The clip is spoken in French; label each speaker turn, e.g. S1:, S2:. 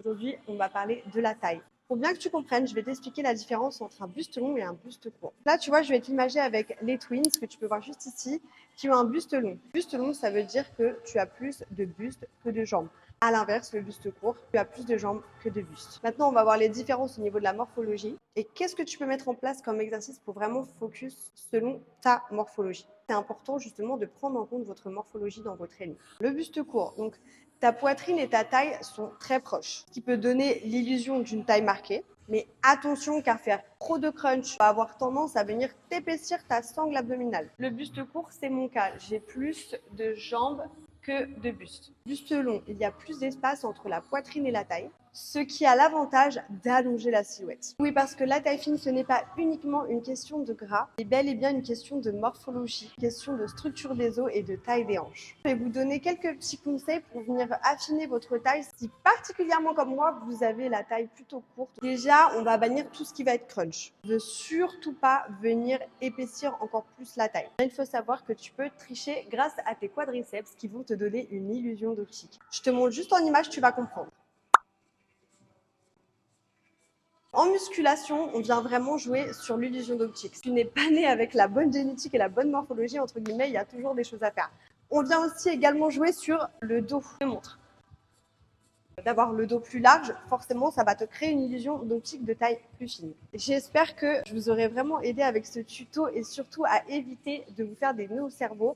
S1: Aujourd'hui, on va parler de la taille. Pour bien que tu comprennes, je vais t'expliquer la différence entre un buste long et un buste court. Là, tu vois, je vais t'imager avec les twins, que tu peux voir juste ici, qui ont un buste long. Buste long, ça veut dire que tu as plus de buste que de jambes. À l'inverse, le buste court, tu as plus de jambes que de buste. Maintenant, on va voir les différences au niveau de la morphologie et qu'est-ce que tu peux mettre en place comme exercice pour vraiment focus selon ta morphologie. C'est important justement de prendre en compte votre morphologie dans votre training. Le buste court, donc ta poitrine et ta taille sont très proches, ce qui peut donner l'illusion d'une taille marquée. Mais attention, car faire trop de crunch va avoir tendance à venir t'épaissir ta sangle abdominale. Le buste court, c'est mon cas. J'ai plus de jambes que de buste. Buste long, il y a plus d'espace entre la poitrine et la taille, ce qui a l'avantage d'allonger la silhouette. Oui, parce que la taille fine, ce n'est pas uniquement une question de gras, c'est bel et bien une question de morphologie, une question de structure des os et de taille des hanches. Je vais vous donner quelques petits conseils pour venir affiner votre taille si particulièrement comme moi, vous avez la taille plutôt courte. Déjà, on va bannir tout ce qui va être crunch. Ne surtout pas venir épaissir encore plus la taille. Il faut savoir que tu peux tricher grâce à tes quadriceps qui vont te donner une illusion d'optique. Je te montre juste en image, tu vas comprendre. En musculation, on vient vraiment jouer sur l'illusion d'optique. Si tu n'es pas né avec la bonne génétique et la bonne morphologie, entre guillemets, il y a toujours des choses à faire. On vient aussi également jouer sur le dos. Je te montre. D'avoir le dos plus large, forcément, ça va te créer une illusion d'optique de taille plus fine. J'espère que je vous aurai vraiment aidé avec ce tuto et surtout à éviter de vous faire des nœuds au cerveau.